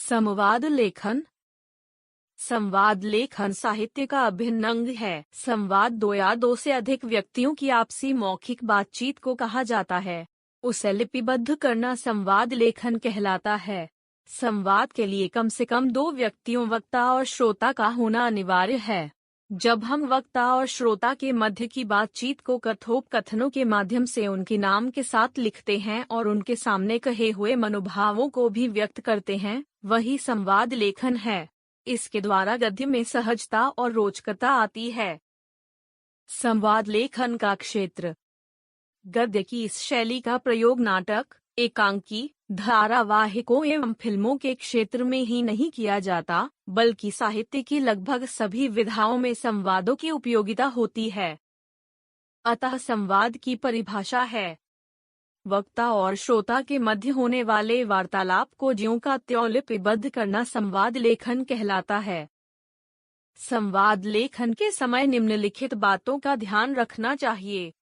संवाद लेखन। संवाद लेखन साहित्य का अभिन्न अंग है। संवाद दो या दो से अधिक व्यक्तियों की आपसी मौखिक बातचीत को कहा जाता है। उसे लिपिबद्ध करना संवाद लेखन कहलाता है। संवाद के लिए कम से कम दो व्यक्तियों वक्ता और श्रोता का होना अनिवार्य है। जब हम वक्ता और श्रोता के मध्य की बातचीत को कथोपकथनों के माध्यम से उनके नाम के साथ लिखते हैं और उनके सामने कहे हुए मनोभावों को भी व्यक्त करते हैं, वही संवाद लेखन है। इसके द्वारा गद्य में सहजता और रोचकता आती है। संवाद लेखन का क्षेत्र। गद्य की इस शैली का प्रयोग नाटक, एकांकी, धारावाहिकों एवं फिल्मों के क्षेत्र में ही नहीं किया जाता, बल्कि साहित्य की लगभग सभी विधाओं में संवादों की उपयोगिता होती है। अतः संवाद की परिभाषा है वक्ता और श्रोता के मध्य होने वाले वार्तालाप को ज्यों का त्यों लिपिबद्ध करना संवाद लेखन कहलाता है। संवाद लेखन के समय निम्नलिखित बातों का ध्यान रखना चाहिए।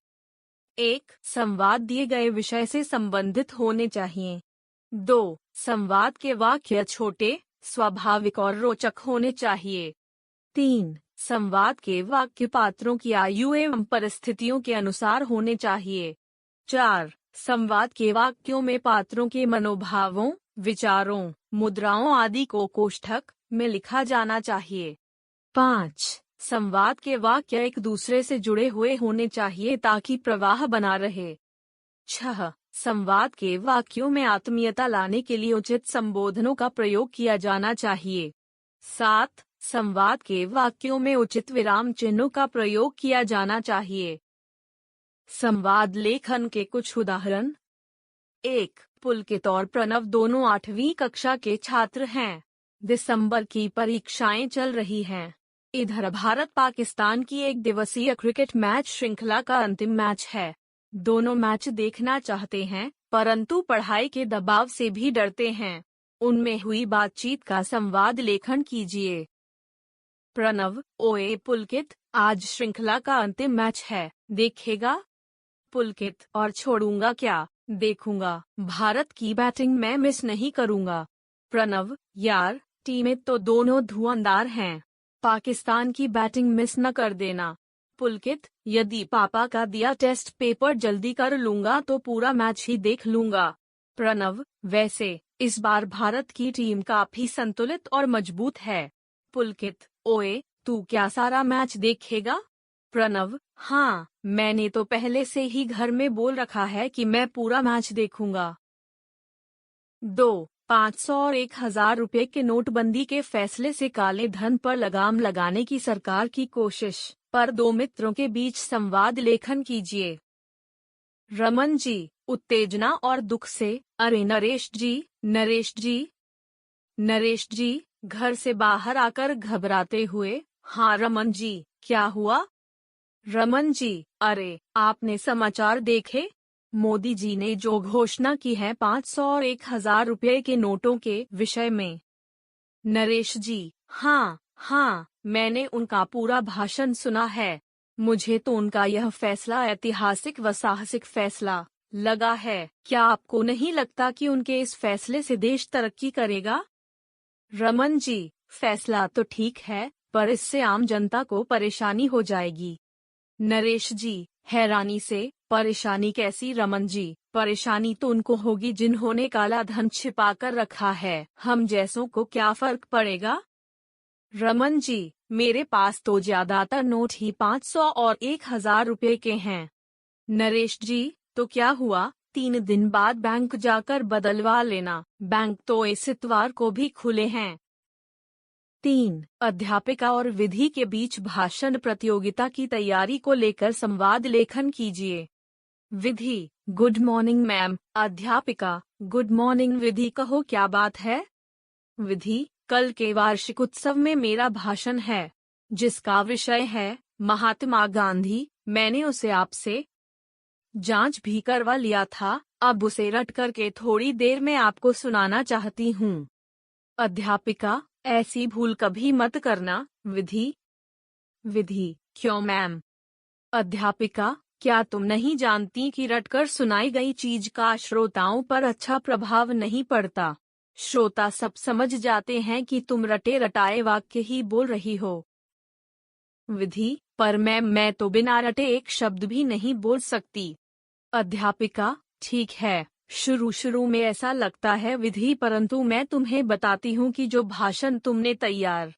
1. संवाद दिए गए विषय से संबंधित होने चाहिए। 2. संवाद के वाक्य छोटे, स्वाभाविक और रोचक होने चाहिए। 3. संवाद के वाक्य पात्रों की आयु एवं परिस्थितियों के अनुसार होने चाहिए। 4. संवाद के वाक्यों में पात्रों के मनोभावों, विचारों, मुद्राओं आदि को कोष्ठक में लिखा जाना चाहिए। 5. संवाद के वाक्य एक दूसरे से जुड़े हुए होने चाहिए ताकि प्रवाह बना रहे। 6. संवाद के वाक्यों में आत्मीयता लाने के लिए उचित संबोधनों का प्रयोग किया जाना चाहिए। 7. संवाद के वाक्यों में उचित विराम चिन्हों का प्रयोग किया जाना चाहिए। संवाद लेखन के कुछ उदाहरण। 1. पुलकित और प्रणव दोनों 8वीं कक्षा के छात्र हैं। दिसंबर की परीक्षाएं चल रही हैं। इधर भारत पाकिस्तान की एक दिवसीय क्रिकेट मैच श्रृंखला का अंतिम मैच है। दोनों मैच देखना चाहते हैं, परंतु पढ़ाई के दबाव से भी डरते हैं। उनमें हुई बातचीत का संवाद लेखन कीजिए। प्रणव: ओए पुलकित, आज श्रृंखला का अंतिम मैच है, देखेगा? पुलकित: और छोड़ूंगा क्या, देखूंगा। भारत की बैटिंग मैं मिस नहीं करूंगा। प्रणव: यार, टीमें तो दोनों धुआंधार हैं, पाकिस्तान की बैटिंग मिस न कर देना। पुलकित: यदि पापा का दिया टेस्ट पेपर जल्दी कर लूंगा तो पूरा मैच ही देख लूंगा। प्रणव: वैसे इस बार भारत की टीम काफी संतुलित और मजबूत है। पुलकित: ओए, तू क्या सारा मैच देखेगा? प्रणव: हाँ, मैंने तो पहले से ही घर में बोल रखा है कि मैं पूरा मैच देखूंगा। 2. 500 और 1000 रुपये के नोटबंदी के फैसले से काले धन पर लगाम लगाने की सरकार की कोशिश पर दो मित्रों के बीच संवाद लेखन कीजिए। रमन जी: उत्तेजना और दुख से, अरे नरेश जी, नरेश जी। नरेश जी: घर से बाहर आकर घबराते हुए, हाँ रमन जी, क्या हुआ? रमन जी: अरे, आपने समाचार देखे? मोदी जी ने जो घोषणा की है 500 और 1000 रुपये के नोटों के विषय में। नरेश जी: हाँ हाँ, मैंने उनका पूरा भाषण सुना है। मुझे तो उनका यह फैसला ऐतिहासिक व साहसिक फैसला लगा है। क्या आपको नहीं लगता कि उनके इस फैसले से देश तरक्की करेगा? रमन जी: फैसला तो ठीक है, पर इससे आम जनता को परेशानी हो जाएगी। नरेश जी हैरानी से: परेशानी कैसी रमन जी? परेशानी तो उनको होगी जिन्होंने काला धन छिपा कर रखा है, हम जैसों को क्या फर्क पड़ेगा? रमन जी: मेरे पास तो ज्यादातर नोट ही 500 और 1000 रुपये के हैं। नरेश जी: तो क्या हुआ, 3 दिन बाद बैंक जाकर बदलवा लेना, बैंक तो इस इतवार को भी खुले हैं। 3. अध्यापिका और विधि के बीच भाषण प्रतियोगिता की तैयारी को लेकर संवाद लेखन कीजिए। विधि: गुड मॉर्निंग मैम। अध्यापिका: गुड मॉर्निंग विधि, कहो क्या बात है? विधि: कल के वार्षिक उत्सव में मेरा भाषण है, जिसका विषय है महात्मा गांधी। मैंने उसे आपसे जांच भी करवा लिया था, अब उसे रट करके थोड़ी देर में आपको सुनाना चाहती हूँ। अध्यापिका: ऐसी भूल कभी मत करना। विधि: विधि: क्यों मैम? अध्यापिका: क्या तुम नहीं जानती कि रटकर सुनाई गई चीज का श्रोताओं पर अच्छा प्रभाव नहीं पड़ता? श्रोता सब समझ जाते हैं कि तुम रटे रटाए वाक्य ही बोल रही हो। विधि, पर मैं तो बिना रटे एक शब्द भी नहीं बोल सकती। अध्यापिका, ठीक है, शुरू में ऐसा लगता है विधि, परंतु मैं तुम्हें बताती हूँ कि जो भाषण तुमने तैयार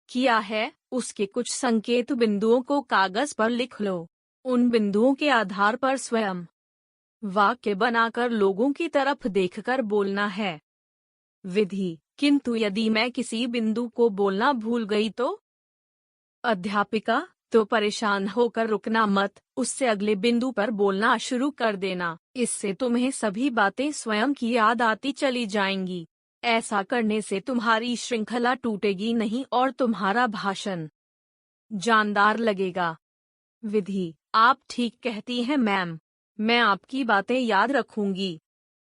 किया है उसके कुछ संकेत बिंदुओं को कागज पर लिख लो। उन बिंदुओं के आधार पर स्वयं वाक्य बनाकर लोगों की तरफ देखकर बोलना है। विधि, किंतु यदि मैं किसी बिंदु को बोलना भूल गई तो? अध्यापिका, तो परेशान होकर रुकना मत, उससे अगले बिंदु पर बोलना शुरू कर देना। इससे तुम्हें सभी बातें स्वयं की याद आती चली जाएंगी। ऐसा करने से तुम्हारी श्रृंखला टूटेगी नहीं और तुम्हारा भाषण जानदार लगेगा। विधि, आप ठीक कहती हैं मैम, मैं आपकी बातें याद रखूंगी।